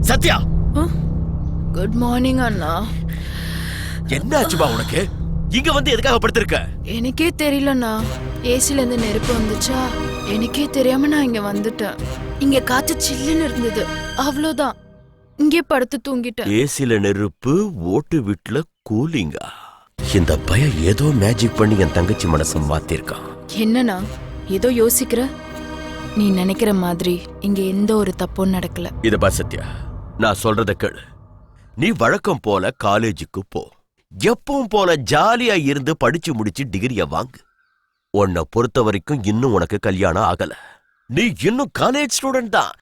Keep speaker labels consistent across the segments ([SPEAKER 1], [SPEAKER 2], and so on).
[SPEAKER 1] Sathya,
[SPEAKER 2] good morning அண்ணா.
[SPEAKER 1] என்ன ஆச்சுமா உனக்கு? இங்க வந்து எதுக்காக படுத்திருக்க?
[SPEAKER 2] எனக்கே தெரியலண்ணா. ஏசில இருந்து நெருப்பு வந்துச்சா, எனக்கே தெரியாம நான் இங்க வந்துட்டேன். இங்க காத்து சில்லுன்னு இருந்தது, அவ்வளவுதான். இங்கே படுத்து தூங்கிட்டேன்.
[SPEAKER 1] ஏசில நெருப்பு, ஓட்டு வீட்டுல கூலிங்கா? இந்த பையன் ஏதோ மேஜிக் பண்ணி என் தங்கச்சி மனசை மாத்திருக்கான்.
[SPEAKER 2] என்னண்ணா ஏதோ யோசிக்கிற? நீ நினைக்கிற மாதிரி இங்க எந்த ஒரு தப்பும் நடக்கல.
[SPEAKER 1] இத பா சத்யா, நான் சொல்றத கேளு. நீ வழக்கம் போல காலேஜுக்கு போ. எப்பவும் போல ஜாலியா இருந்து படிச்சு முடிச்சு டிகிரிய வாங்கு. உன்னை பொறுத்த வரைக்கும் இன்னும் உனக்கு கல்யாணம் ஆகல. நீ இன்னும் காலேஜ் ஸ்டூடெண்ட் தான்.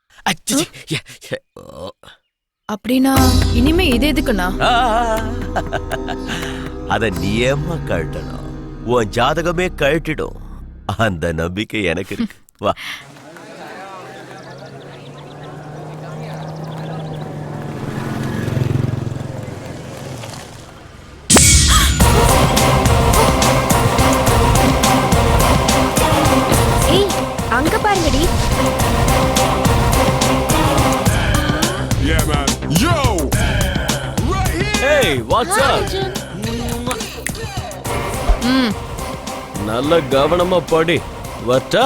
[SPEAKER 2] அப்படின்னா இனிமே இது எதுக்குண்ணா?
[SPEAKER 1] அத நீ ஏம்மா கழட்டணும்? உன் ஜாதகமே கழட்டிடும். அந்த நம்பிக்கை எனக்கு இருக்கு. வா.
[SPEAKER 3] அங்க பாருங்கடி.
[SPEAKER 4] Yeah man. Yo. Right here.
[SPEAKER 1] Hey, what's up? நல்ல கவனமா படி. வட்டா.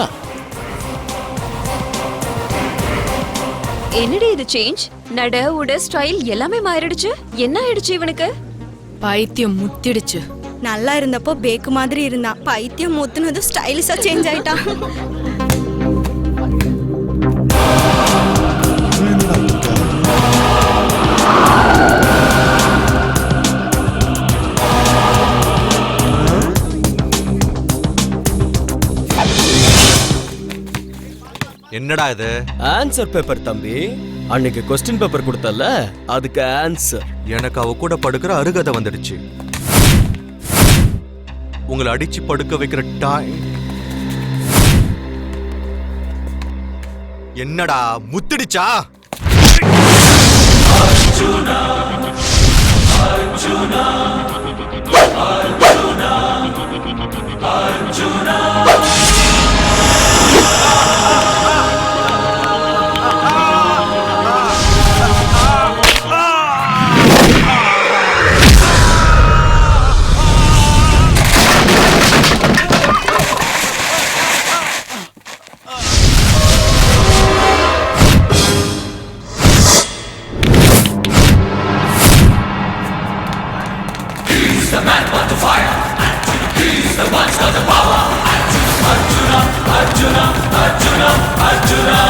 [SPEAKER 3] என்னடி இது சேஞ்ச்? நட உட ஸ்டைல் எல்லாமே மாறிடுச்சு. என்ன ஆயிடுச்சு இவனுக்கு?
[SPEAKER 2] பைத்தியம் முத்திடுச்சு.
[SPEAKER 5] நல்லா இருந்தப்போ பேக்கு மாதிரி இருந்தான். பைத்தியம் முத்துனது ஸ்டைலிஷா சேஞ்ச் ஆயிட்டான்.
[SPEAKER 6] என்னடா இது?
[SPEAKER 7] ஆன்சர் பேப்பர் தம்பி. அன்னைக்கு கொஸ்டின் பேப்பர் கொடுத்தல, அதுக்கு ஆன்சர்.
[SPEAKER 6] எனக்கு அவ கூட படுக்கிற அருகதை வந்துடுச்சு. உங்களை அடிச்சு படுக்க வைக்கிற டைம். என்னடா முத்திடுச்சா? Arjuna Arjuna Arjuna Arjuna.
[SPEAKER 8] The man with the fire, he's the one got the power. Arjuna, Arjuna, Arjuna, Arjuna.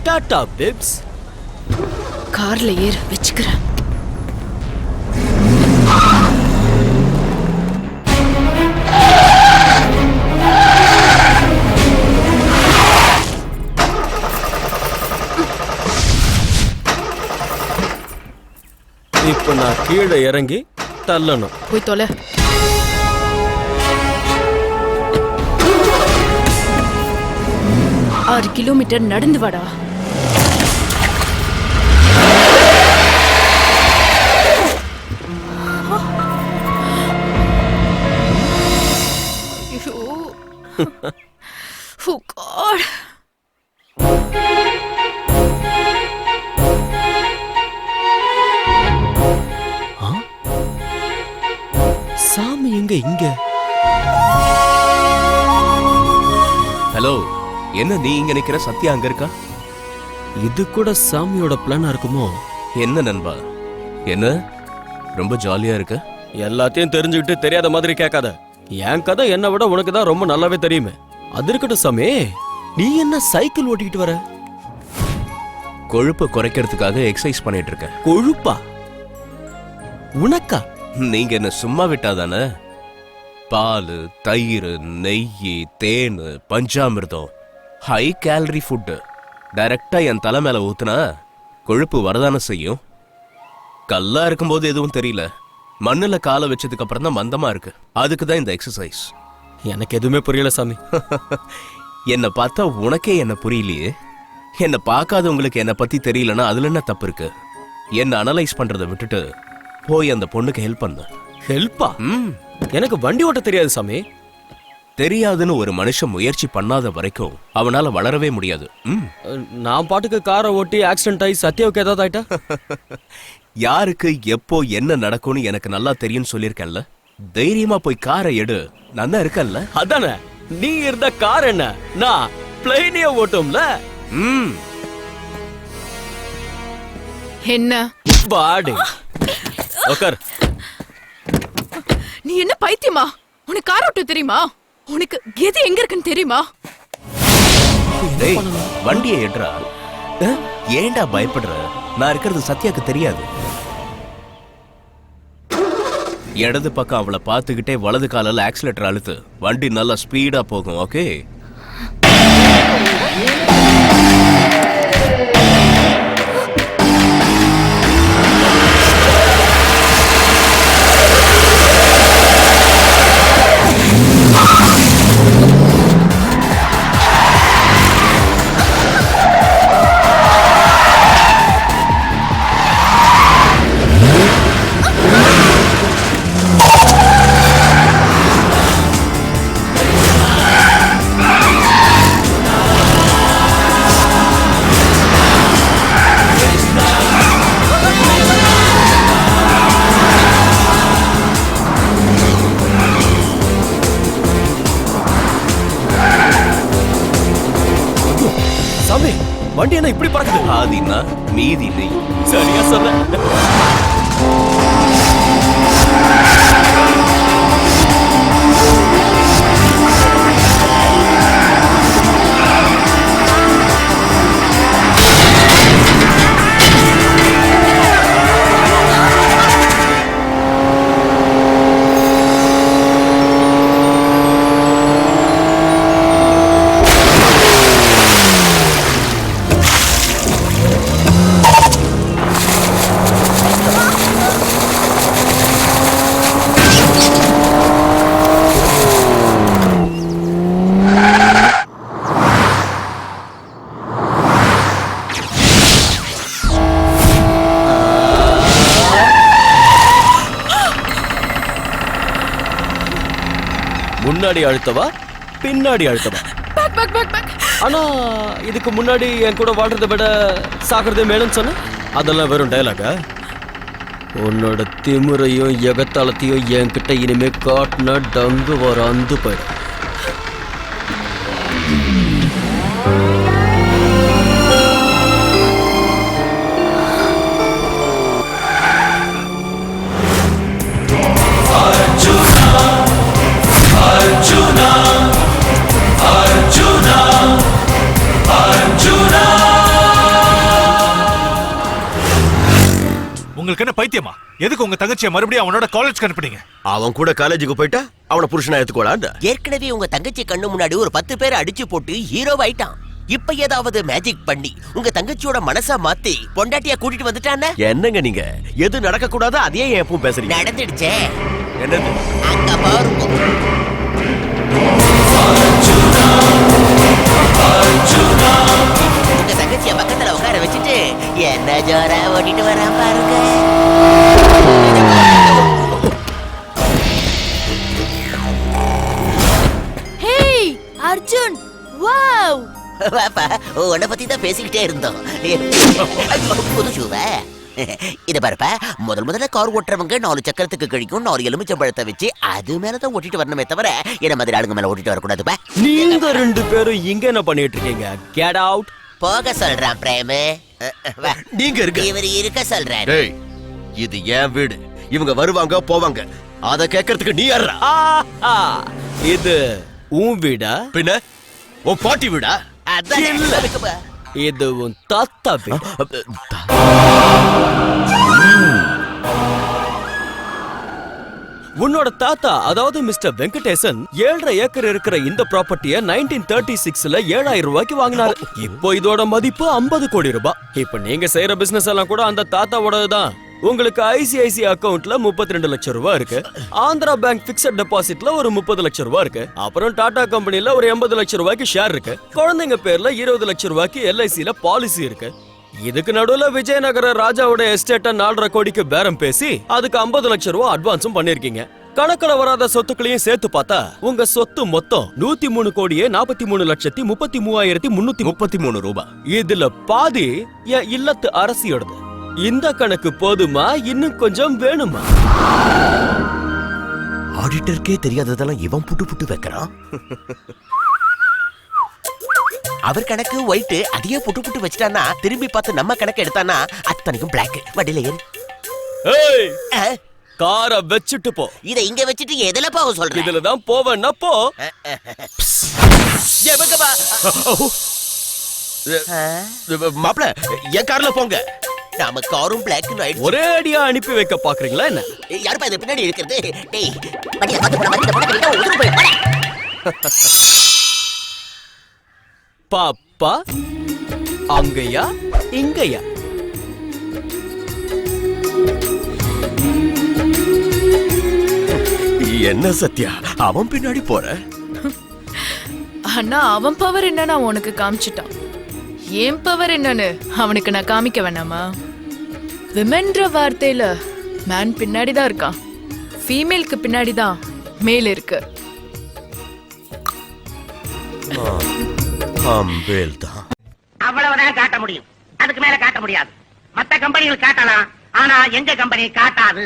[SPEAKER 7] Tata babes.
[SPEAKER 2] கார்ல ஏறு வச்சுக்கிறேன்.
[SPEAKER 7] இப்போ நான் கீழே இறங்கி தள்ளணும்.
[SPEAKER 2] போய் தொலை. ஆறு கிலோமீட்டர் நடந்து வாடா. Oh God.
[SPEAKER 7] சாமி எங்க இங்க?
[SPEAKER 1] ஹலோ, என்ன நீ இங்க நிக்கிற? சத்யா அங்க இருக்கா?
[SPEAKER 7] இது கூட சாமியோட பிளானா இருக்குமோ?
[SPEAKER 1] என்ன நண்பா, என்ன ரொம்ப ஜாலியா இருக்க?
[SPEAKER 7] எல்லாத்தையும் தெரிஞ்சுக்கிட்டு தெரியாத மாதிரி கேட்காத. என் கதை என்னை விட உனக்கு தான் ரொம்ப நல்லாவே தெரியுமே. அது இருக்கட்டும் சாமி, நீ என்ன சைக்கிள் ஓட்டிக்கிட்டு வர?
[SPEAKER 1] கொழுப்பு குறைக்கிறதுக்காக எக்ஸசைஸ் பண்ணிட்டு இருக்கேன்.
[SPEAKER 7] கொழுப்பா? உனக்கா?
[SPEAKER 1] நீங்க என்ன சும்மா விட்டாதானே? பால், தயிர், நெய், தேன், பஞ்சாமிர்தம், ஹை கேலரி ஃபுட் டைரக்டா என் தலை மேல ஊத்துனா கொழுப்பு வரதானே செய்யும். கல்லா இருக்கும்போது எதுவும் தெரியல, மண்ணுல காலை வச்சதுக்கு அப்புறம் தான் மந்தமா இருக்கு. அதுக்கு தான் இந்த எக்ஸசைஸ்.
[SPEAKER 7] எனக்கு எதுவுமே புரியல சாமி.
[SPEAKER 1] என்னை பார்த்தா உனக்கே என்ன புரியலையே. என்னை பார்க்காதவங்களுக்கு என்னை பத்தி தெரியலன்னா அதுல என்ன தப்பு இருக்கு? என்ன அனலைஸ் பண்றதை விட்டுட்டு போய் அந்த பொண்ணுக்கு ஹெல்ப் பண்ண.
[SPEAKER 7] ஹெல்ப்பா? எனக்கு வண்டி ஓட்ட தெரியாது சாமி.
[SPEAKER 1] தெரியாதுன்னு ஒரு மனுஷன் முயற்சி பண்ணாத வரைக்கும் அவனால வளரவே முடியாது.
[SPEAKER 7] நான் பாட்டுக்கு காரை ஓட்டி ஆக்சிடென்ட் ஆகி சத்யாவுக்கு ஏதாவது ஆயிட்டா?
[SPEAKER 1] யாருக்கு எப்போ என்ன நடக்கும்னு எனக்கு நல்லா தெரியும்னு சொல்லியிருக்கேன்ல. தைரியமா போய் காரை எடு, நான் தான் இருக்கேன்ல.
[SPEAKER 7] அதானே, நீ இருந்த கார் என்ன, நான் பிளைனே ஓட்டும்ல.
[SPEAKER 2] என்ன
[SPEAKER 7] பாடி உக்கார்.
[SPEAKER 2] நீ என்ன பைத்தியமா? உனக்கு கார் ஓட்ட தெரியுமா? உனக்கு எது எங்க இருக்குன்னு தெரியுமா?
[SPEAKER 1] டேய், வண்டியை எடுறா. ஏன்டா பயப்படுற? நான் இருக்கிறது சத்யாக்கு தெரியாது. இடது பக்கம் அவளை பார்த்துக்கிட்டே வலது காலில் ஆக்சிலேட்டர் அழுத்து. வண்டி நல்லா ஸ்பீடா போகும். ஓகே?
[SPEAKER 7] சாமி, வண்டி என்ன இப்படி பறக்குது?
[SPEAKER 1] ஆதினா மீதி நெய்.
[SPEAKER 7] சரியா சொல்ல. முன்னாடி அழுத்தவா பின்னாடி அழுத்தவா? ஆனா இதுக்கு முன்னாடி என் கூட வாழ்றதை விட சாகிறதே மேலும் சொன்ன. அதெல்லாம் வெறும் டயலாகா? உன்னோட திமுறையும் எகத்தாளத்தையும் என்கிட்ட இனிமே காட்டினா டங்கு வர அந்து போயிடும்.
[SPEAKER 8] Arjuna, Arjuna, Arjuna.
[SPEAKER 9] உங்களுக்கு என்ன பைத்தியமா? எதுக்கு உங்க தங்கச்சியை மறுபடியும் அவனோட காலேஜ்க்கு அனுப்புனீங்க?
[SPEAKER 1] அவன் கூட காலேஜுக்கு போயிட்டா அவனை புருஷனா எடுத்துக்கோளான்னு.
[SPEAKER 10] ஏற்கனவே உங்க தங்கச்சி கண்ணு முன்னாடி ஒரு 10 பேரை அடிச்சு போட்டு ஹீரோவாயிட்டான். இப்ப ஏதாவது மேஜிக் பண்ணி உங்க தங்கச்சியோட மனசா மாத்தி பொண்டாட்டியா கூட்டிட்டு வந்துட்டானே.
[SPEAKER 1] என்னங்க நீங்க எது நடக்க கூடாதோ அதையே எப்பவும் பேசுறீங்க.
[SPEAKER 10] நடந்துடுச்சே.
[SPEAKER 1] என்னது?
[SPEAKER 10] அங்க பாருங்க. உங்க தங்கச்சிய பக்கத்துல உட்கார வச்சுட்டு என்ன ஜோரா ஓட்டிட்டு வரான் பாருங்க.
[SPEAKER 2] Hey Arjun, wow!
[SPEAKER 10] வாப்பா, உன்னை பத்தி தான் பேசிக்கிட்டே இருந்தோம். புது ஷூவா? இத பாருப்பா, முதல்ல கார் ஓட்டுறவங்க 4 சக்கரத்துக்கு கழிக்கும் 4 எலுமிச்சம்பழத்தை வச்சு அது மேலதான் ஓட்டிட்டு வரணுமே தவிர என்ன மாதிரி ஆளுங்க மேல ஓட்டிட்டு வரக்கூடாதுப்பா.
[SPEAKER 7] நீங்க 2 பேரும் இங்க என்ன பண்ணிட்டு இருக்கீங்க? Get out.
[SPEAKER 10] போக சொல்றான் பிரேமு.
[SPEAKER 1] நீங்க இருக்க.
[SPEAKER 10] இவர் இருக்க சொல்றாரு.
[SPEAKER 1] டேய், இது என் வீடு. இவங்க வருவாங்க போவாங்க. அத கேட்கறதுக்கு நீ யாரா?
[SPEAKER 7] இது உன் வீடா?
[SPEAKER 1] பின்ன உன் பாட்டி வீடா?
[SPEAKER 10] அதான் இருக்குப்பா.
[SPEAKER 7] இது உன் தாத்தா வீடு. உன்னோட தாத்தா அதாவது மிஸ்டர் வெங்கடேசன் 7.5 ஏக்கர் இருக்கிற இந்த ப்ராப்பர்ட்டிய 1936ல 7,000 ரூபாய்க்கு வாங்கினாரு. இப்போ இதோட மதிப்பு 50 கோடி ரூபாய். இப்ப நீங்க செய்யற பிசினஸ் எல்லாம் கூட அந்த தாத்தாவோடதுதான். உங்களுக்கு ஐசிஐசி அக்கவுண்ட்ல 32 லட்சம் ரூபாய் இருக்கு. ஆந்திரா பேங்க் பிக்ஸட் டெபாசிட்ல ஒரு 30 லட்சம் ரூபாய் இருக்கு. அப்புறம் டாடா கம்பெனில ஒரு 80 லட்சம் ரூபாய்க்கு ஷேர் இருக்கு. குழந்தைங்க பேர்ல 20 லட்சம் ரூபாய்க்கு எல்ஐசில பாலிசி இருக்கு. இதுக்கு நடுவுல விஜயநகர ராஜாவோட எஸ்டேட்ட 4.5 கோடிக்கு பேரம் பேசி அதுக்கு 50 லட்சம் ரூபாய் அட்வான்ஸும் பண்ணிருக்கீங்க. கணக்குல வராத சொத்துக்களையும் சேர்த்து பார்த்தா உங்க சொத்து மொத்தம் 103 கோடியே 43,33,333 ரூபாய். இதுல பாதி என் இல்லத்து அரசியோடது. இந்த கணக்கு போதுமா? இன்னும் கொஞ்சம் வேணுமா?
[SPEAKER 1] ஆடிட்டருக்கே தெரியாததெல்லாம் இவன் புட்டு வைக்கிறான்.
[SPEAKER 10] அவர் கணக்கு ஒயிட், அதையே புட்டு வச்சுட்டானா திரும்பி பார்த்து நம்ம கணக்கு எடுத்தானா அத்தனைக்கும் பிளாக். வண்டியில ஏறு.
[SPEAKER 7] ஏய், காரை வச்சுட்டு போ.
[SPEAKER 10] இத இங்க வச்சுட்டு எதுல போக சொல்ற?
[SPEAKER 7] இதுலதான் போவேன்னா போ.
[SPEAKER 1] மாப்ள, என் கார்ல போங்க.
[SPEAKER 10] நாம காரும் பிளாக் ஒயிட்
[SPEAKER 7] ஒரே அடியா அனுப்பி வைக்க பாக்குறீங்களா என்ன?
[SPEAKER 10] யாருப்பா இது பின்னாடி இருக்கிறது? டேய், வண்டியை பார்த்து போட மாதிரி போட உதிர போய் போட.
[SPEAKER 7] பாப்பா அங்கயா இங்கயா?
[SPEAKER 1] என்ன சத்யா, அவன் பின்னாடி போற?
[SPEAKER 2] ஆனா அவன் பவர் என்னன்னு உனக்கு காமிச்சிட்டான். ஏன் பவர் என்னன்னு அவனுக்கு நான் காமிக்க வேணாமா? விமென்ற வார்த்தையில மேன் பின்னாடி தான் இருக்கான். ஃபீமேலுக்கு பின்னாடி தான் மேல் இருக்கு.
[SPEAKER 10] அவ்வளவுதான் காட்ட முடியும். அதுக்கு மேல காட்ட முடியாது. மத்த கம்பெனிகள் காட்டலாம், ஆனா எங்க கம்பெனி காட்டாது.